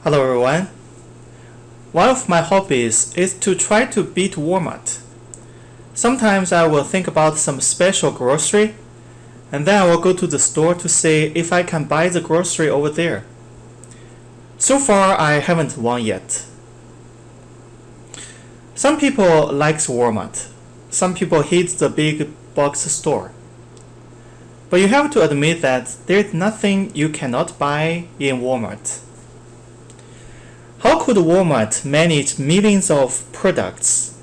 Hello everyone. One of my hobbies is to try to beat Walmart. Sometimes I will think about some special grocery and then I will go to the store to see if I can buy the grocery over there. So far I haven't won yet. Some people like Walmart. Some people hate the big box store. But you have to admit that there's nothing you cannot buy in Walmart. How could Walmart manage millions of products?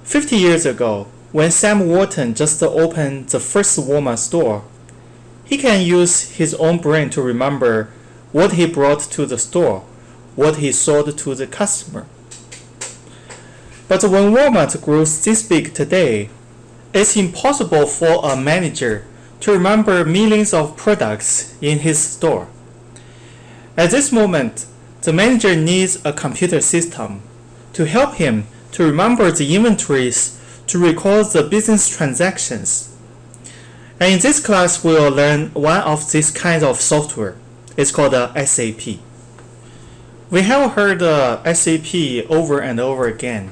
50 years ago, when Sam Walton just opened the first Walmart store, he can use his own brain to remember what he brought to the store, what he sold to the customer. But when Walmart grows this big today, it's impossible for a manager to remember millions of products in his store. At this moment, the manager needs a computer system to help him to remember the inventories, to record the business transactions. And in this class, we will learn one of these kinds of software. It's called SAP. We have heard SAP over and over again,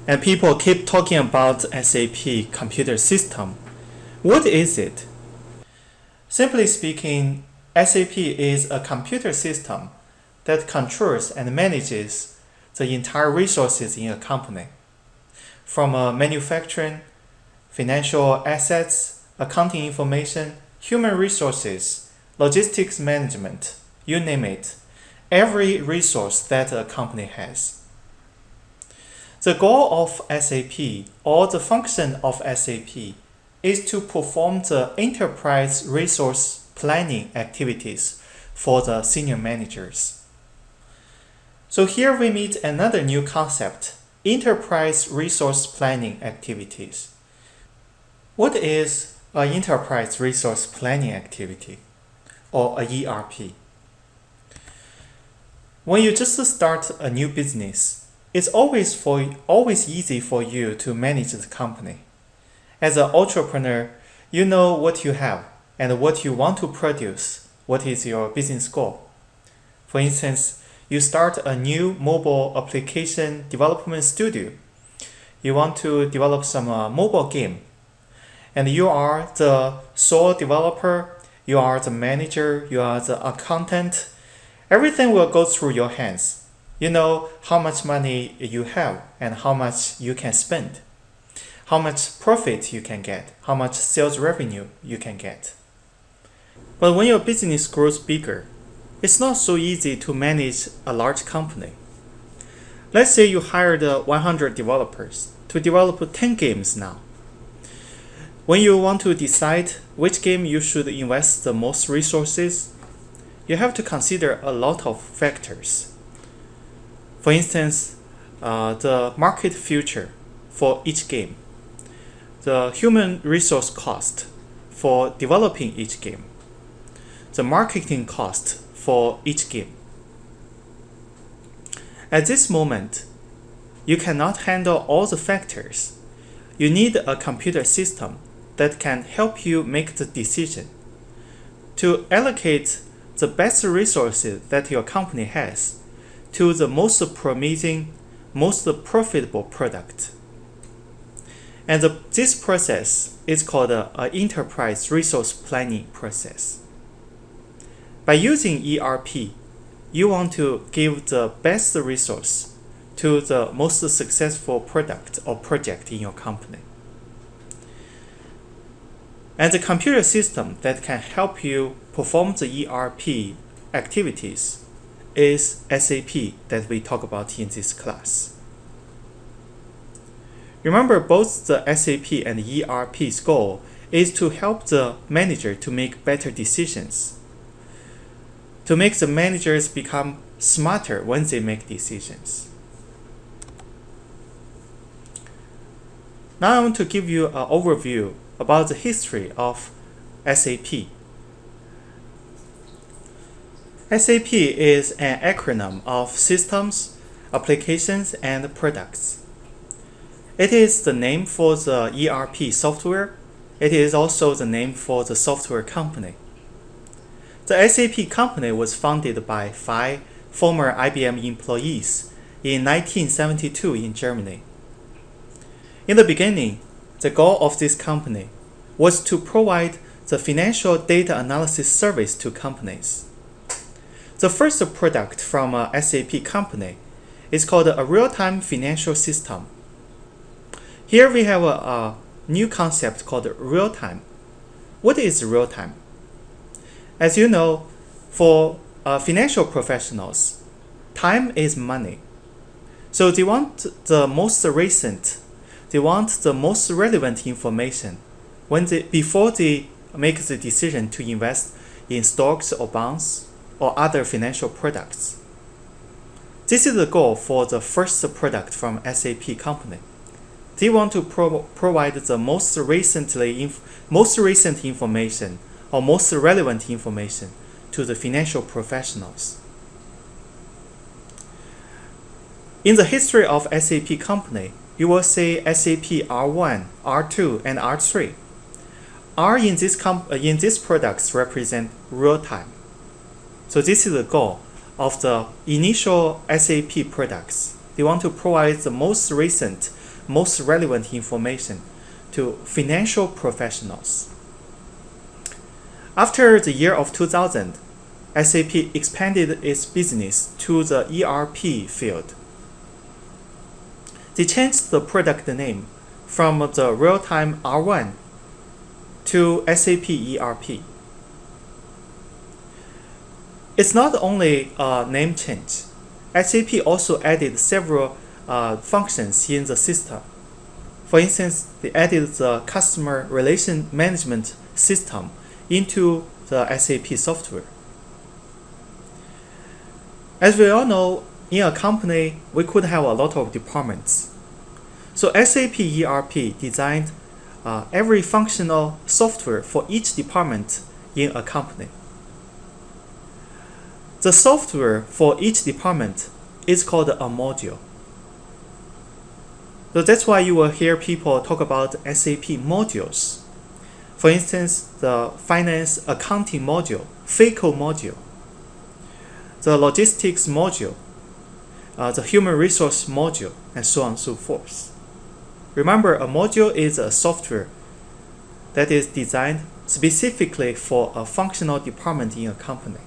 and people keep talking about SAP computer system. What is it? Simply speaking, SAP is a computer system that controls and manages the entire resources in a company, from manufacturing, financial assets, accounting information, human resources, logistics management, you name it, every resource that a company has. The goal of SAP, or the function of SAP, is to perform the enterprise resource planning activities for the senior managers. So here we meet another new concept, enterprise resource planning activities. What is an enterprise resource planning activity, or a ERP? When you just start a new business, it's always easy for you to manage the company. As an entrepreneur, you know what you have and what you want to produce, what is your business goal. For instance, you start a new mobile application development studio. You want to develop some mobile game. And you are the sole developer, you are the manager, you are the accountant. Everything will go through your hands. You know how much money you have and how much you can spend, how much profit you can get, how much sales revenue you can get. But when your business grows bigger, it's not so easy to manage a large company. Let's say you hired 100 developers to develop 10 games now. When you want to decide which game you should invest the most resources, you have to consider a lot of factors. For instance, the market future for each game, the human resource cost for developing each game, the marketing cost for each game. At this moment, you cannot handle all the factors. You need a computer system that can help you make the decision to allocate the best resources that your company has to the most promising, most profitable product. And this process is called an enterprise resource planning process. By using ERP, you want to give the best resource to the most successful product or project in your company. And the computer system that can help you perform the ERP activities is SAP that we talk about in this class. Remember, both the SAP and the ERP's goal is to help the manager to make better decisions, to make the managers become smarter when they make decisions. Now I want to give you an overview about the history of SAP. SAP is an acronym of Systems, Applications, and Products. It is the name for the ERP software. It is also the name for the software company. The SAP company was founded by 5 former IBM employees in 1972 in Germany. In the beginning, the goal of this company was to provide the financial data analysis service to companies. The first product from a SAP company is called a real-time financial system. Here we have a new concept called real-time. What is real-time? As you know, for financial professionals, time is money. So they want the most recent, they want the most relevant information before they make the decision to invest in stocks or bonds or other financial products. This is the goal for the first product from SAP company. They want to provide the most recent information or most relevant information to the financial professionals. In the history of SAP company, you will see SAP R1, R2, and R3. R in these products represent real time. So this is the goal of the initial SAP products. They want to provide the most recent, most relevant information to financial professionals. After the year of 2000, SAP expanded its business to the ERP field. They changed the product name from the real-time R1 to SAP ERP. It's not only a name change. SAP also added several functions in the system. For instance, they added the customer relation management system into the SAP software. As we all know, in a company, we could have a lot of departments. So SAP ERP designed every functional software for each department in a company. The software for each department is called a module. So that's why you will hear people talk about SAP modules. For instance, the finance accounting module, FICO module, the logistics module, the human resource module, and so on and so forth. Remember, a module is a software that is designed specifically for a functional department in a company.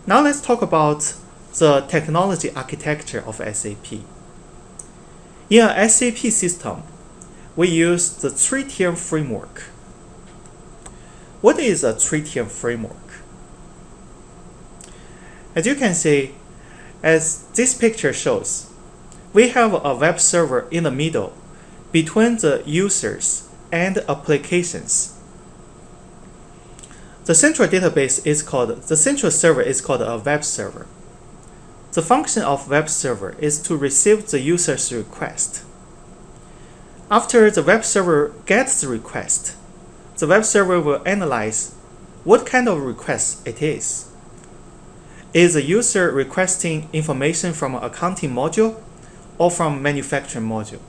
Now let's talk about the technology architecture of SAP. In a SAP system, we use the 3-tier framework. What is a 3-tier framework? As you can see, as this picture shows, we have a web server in the middle between the users and applications. The central server is called a web server. The function of web server is to receive the user's request. After the web server gets the request, the web server will analyze what kind of request it is. Is the user requesting information from an accounting module or from manufacturing module?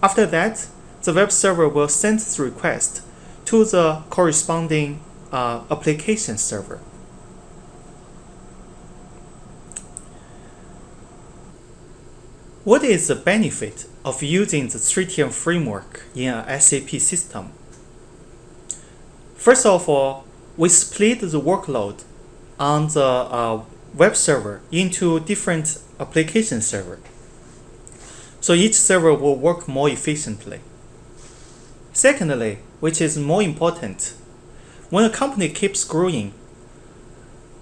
After that, the web server will send the request to the corresponding application server. What is the benefit of using the 3-tier framework in an SAP system? First of all, we split the workload on the web server into different application servers. So each server will work more efficiently. Secondly, which is more important, when a company keeps growing,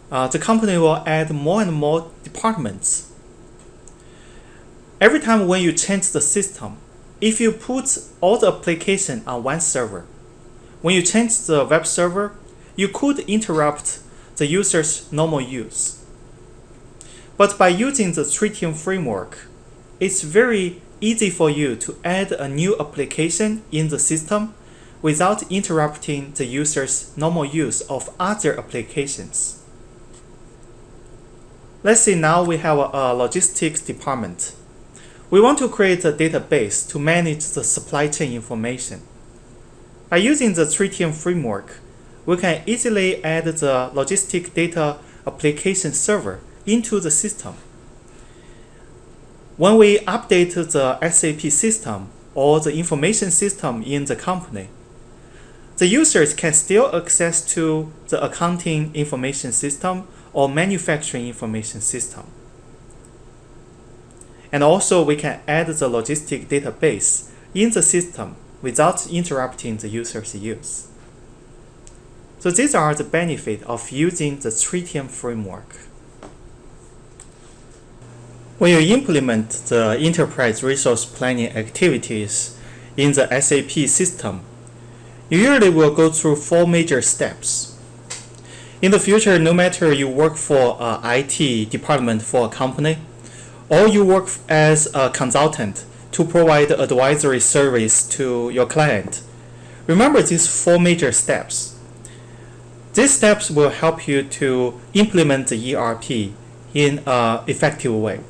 the company will add more and more departments. Every time when you change the system, if you put all the application on one server, when you change the web server, you could interrupt the user's normal use. But by using the 3-tier framework, it's very easy for you to add a new application in the system without interrupting the user's normal use of other applications. Let's say now we have a logistics department. We want to create a database to manage the supply chain information. By using the 3-tier framework, we can easily add the logistic data application server into the system. When we update the SAP system or the information system in the company, the users can still access to the accounting information system or manufacturing information system. And also we can add the logistic database in the system without interrupting the user's use. So these are the benefits of using the 3TM framework. When you implement the enterprise resource planning activities in the SAP system, you usually will go through 4 major steps. In the future, no matter you work for an IT department for a company, or you work as a consultant to provide advisory service to your client, remember these 4 major steps. These steps will help you to implement the ERP in an effective way.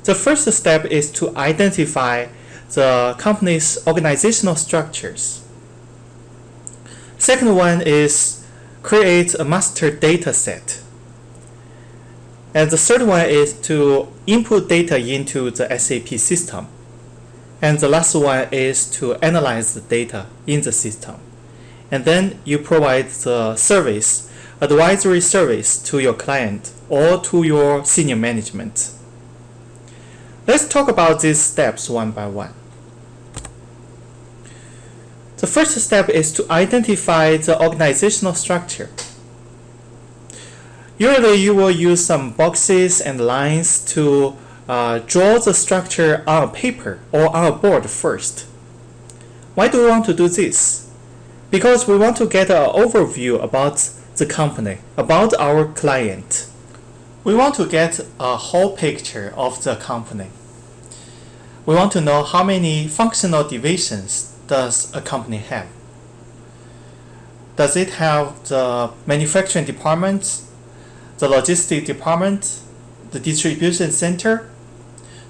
The first step is to identify the company's organizational structures. Second one is create a master data set. And the third one is to input data into the SAP system. And the last one is to analyze the data in the system. And then you provide the service, advisory service to your client or to your senior management. Let's talk about these steps one by one. The first step is to identify the organizational structure. Usually you will use some boxes and lines to draw the structure on a paper or on a board first. Why do we want to do this? Because we want to get an overview about the company, about our client. We want to get a whole picture of the company. We want to know how many functional divisions does a company have. Does it have the manufacturing department, the logistic department, the distribution center?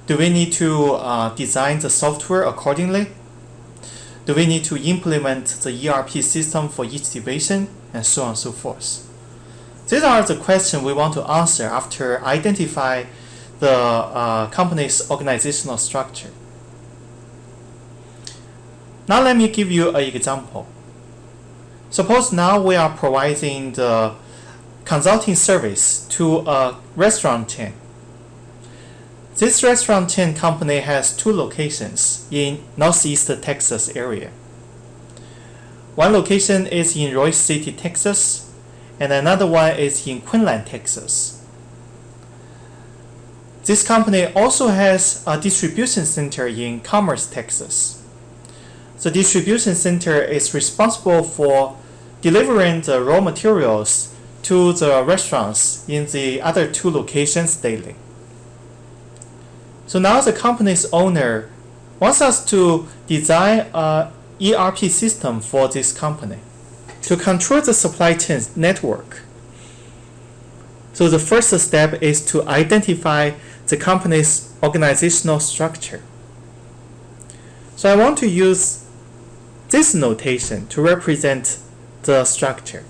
Do we need to design the software accordingly? Do we need to implement the ERP system for each division? And so on and so forth. These are the questions we want to answer after identify the company's organizational structure. Now let me give you an example. Suppose now we are providing the consulting service to a restaurant chain. This restaurant chain company has 2 locations in Northeast Texas area. One location is in Royce City, Texas, and another one is in Quinlan, Texas. This company also has a distribution center in Commerce, Texas. The distribution center is responsible for delivering the raw materials to the restaurants in the other 2 locations daily. So now the company's owner wants us to design an ERP system for this company to control the supply chain network. So the first step is to identify the company's organizational structure. So I want to use this notation to represent the structure.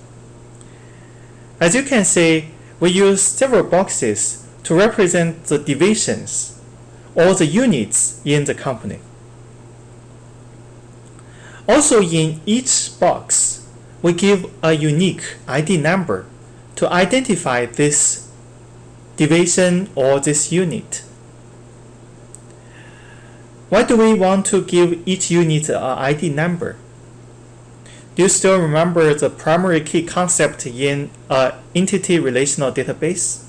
As you can see, we use several boxes to represent the divisions or the units in the company. Also, in each box, we give a unique ID number to identify this division or this unit. Why do we want to give each unit an ID number? Do you still remember the primary key concept in an entity relational database?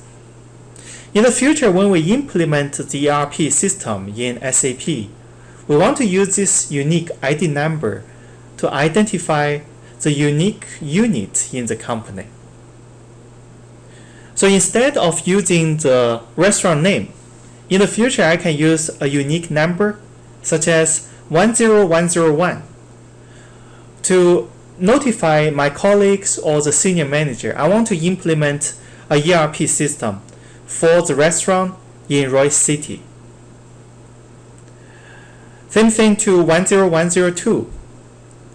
In the future, when we implement the ERP system in SAP, we want to use this unique ID number to identify the unique unit in the company. So instead of using the restaurant name, in the future I can use a unique number such as 10101 to notify my colleagues or the senior manager I want to implement a ERP system for the restaurant in Royce City. Same thing to 10102.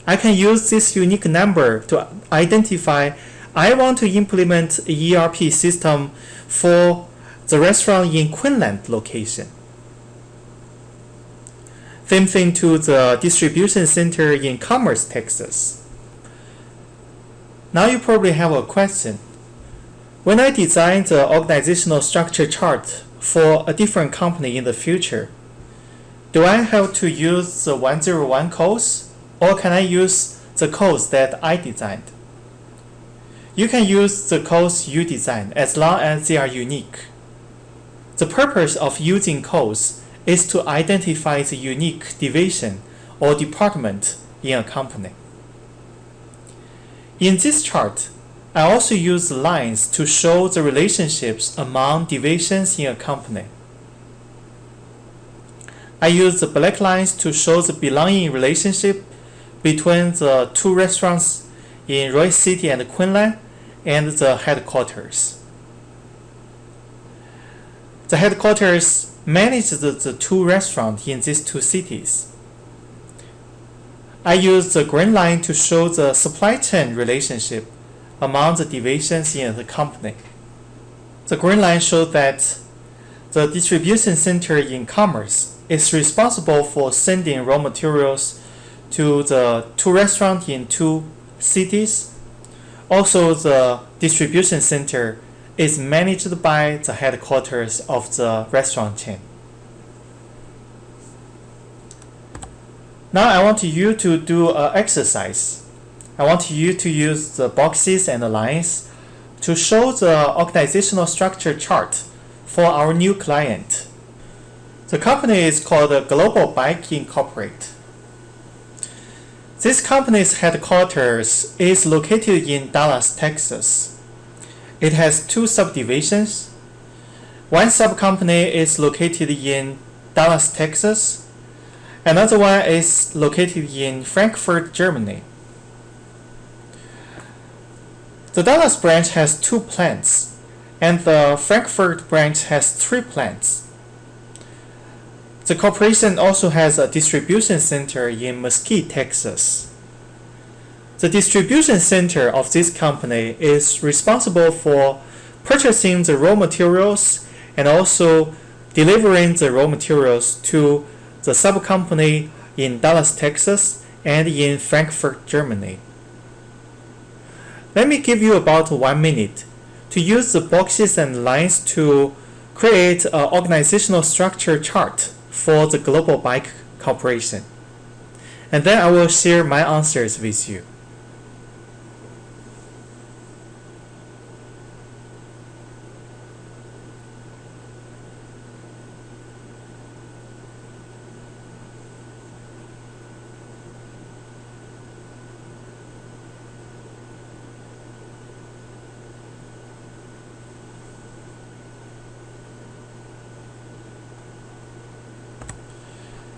I can use this unique number to identify I want to implement an ERP system for the restaurant in Quinlan location. Same thing to the distribution center in Commerce, Texas. Now you probably have a question. When I design the organizational structure chart for a different company in the future, do I have to use the 101 codes, or can I use the codes that I designed? You can use the codes you designed as long as they are unique. The purpose of using codes is to identify the unique division or department in a company. In this chart, I also use lines to show the relationships among divisions in a company. I use the black lines to show the belonging relationship between the two restaurants in Royce City and Quinlan and the headquarters. The headquarters manages the two restaurants in these two cities. I use the green line to show the supply chain relationship among the divisions in the company. The green line shows that the distribution center in Commerce is responsible for sending raw materials to the two restaurants in two cities. Also, the distribution center is managed by the headquarters of the restaurant chain. Now I want you to do an exercise. I want you to use the boxes and the lines to show the organizational structure chart for our new client. The company is called Global Bike Incorporated. This company's headquarters is located in Dallas, Texas. It has two subdivisions. One subcompany is located in Dallas, Texas. Another one is located in Frankfurt, Germany. The Dallas branch has 2 plants, and the Frankfurt branch has 3 plants. The corporation also has a distribution center in Mesquite, Texas. The distribution center of this company is responsible for purchasing the raw materials and also delivering the raw materials to the subcompany in Dallas, Texas and in Frankfurt, Germany. Let me give you about 1 minute to use the boxes and lines to create an organizational structure chart for the Global Bike Corporation. And then I will share my answers with you.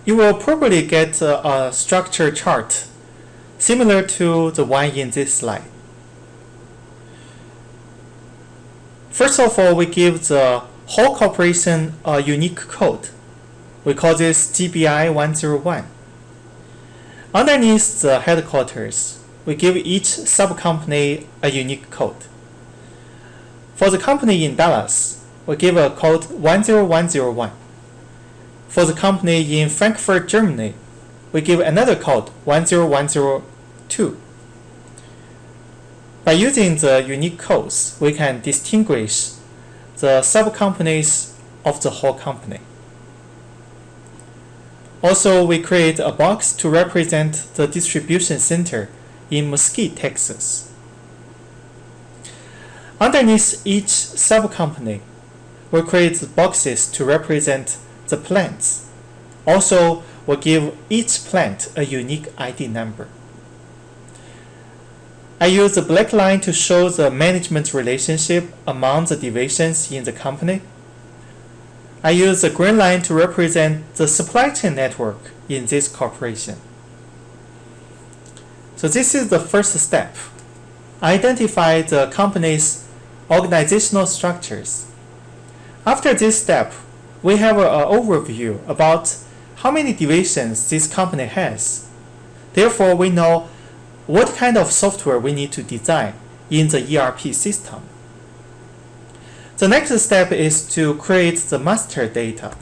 You will probably get a structure chart similar to the one in this slide. First of all, we give the whole corporation a unique code. We call this GBI 101. Underneath the headquarters, we give each subcompany a unique code. For the company in Dallas, we give a code 10101. For the company in Frankfurt, Germany, we give another code 10102. By using the unique codes, we can distinguish the subcompanies of the whole company. Also, we create a box to represent the distribution center in Mesquite, Texas. Underneath each subcompany, we create boxes to represent the plants. Also, we'll give each plant a unique ID number. I use the black line to show the management relationship among the divisions in the company. I use the green line to represent the supply chain network in this corporation. So this is the first step. Identify the company's organizational structures. After this step, we have an overview about how many divisions this company has. Therefore, we know what kind of software we need to design in the ERP system. The next step is to create the master data.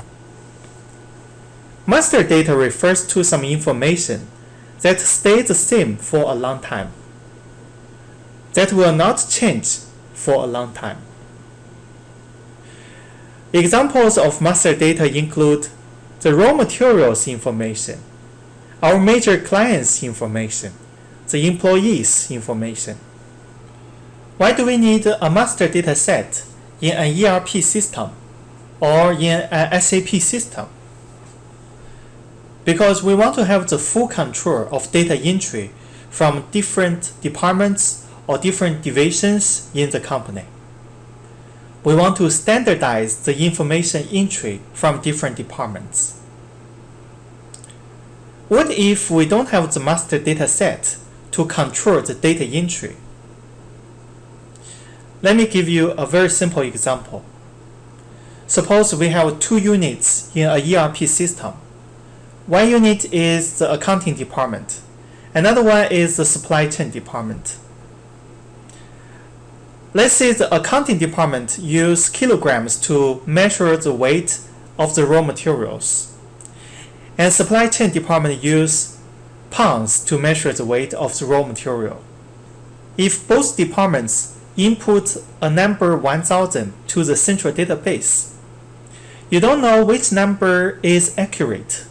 Master data refers to some information that stays the same for a long time, that will not change for a long time. Examples of master data include the raw materials information, our major clients' information, the employees' information. Why do we need a master data set in an ERP system or in an SAP system? Because we want to have the full control of data entry from different departments or different divisions in the company. We want to standardize the information entry from different departments. What if we don't have the master data set to control the data entry? Let me give you a very simple example. Suppose we have two units in a ERP system. One unit is the accounting department. Another one is the supply chain department. Let's say the accounting department uses kilograms to measure the weight of the raw materials, and supply chain department uses pounds to measure the weight of the raw material. If both departments input a number 1000 to the central database, you don't know which number is accurate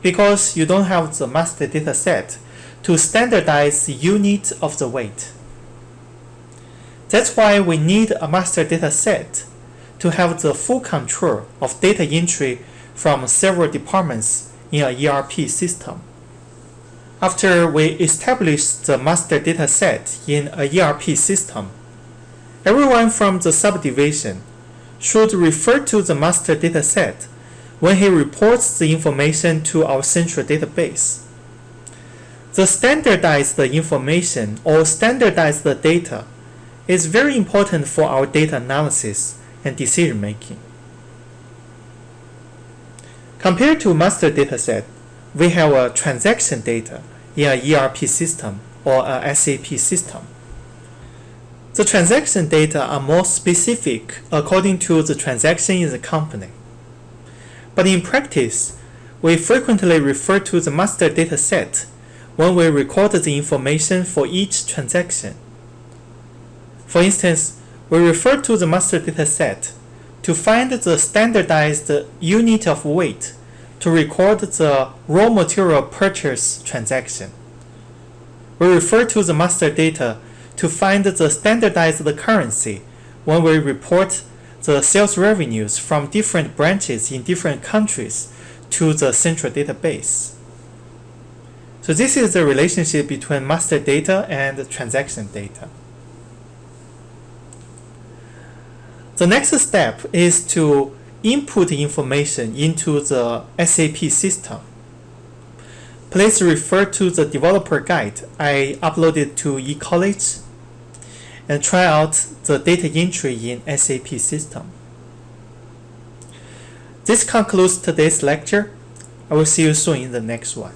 because you don't have the master data set to standardize the unit of the weight. That's why we need a master data set to have the full control of data entry from several departments in an ERP system. After we establish the master data set in an ERP system, everyone from the subdivision should refer to the master data set when he reports the information to our central database. The standardized information or standardized data is very important for our data analysis and decision making. Compared to master data set, we have a transaction data in an ERP system or a SAP system. The transaction data are more specific according to the transaction in the company. But in practice, we frequently refer to the master data set when we record the information for each transaction. For instance, we refer to the master data set to find the standardized unit of weight to record the raw material purchase transaction. We refer to the master data to find the standardized currency when we report the sales revenues from different branches in different countries to the central database. So this is the relationship between master data and transaction data. The next step is to input information into the SAP system. Please refer to the developer guide I uploaded to eCollege and try out the data entry in SAP system. This concludes today's lecture. I will see you soon in the next one.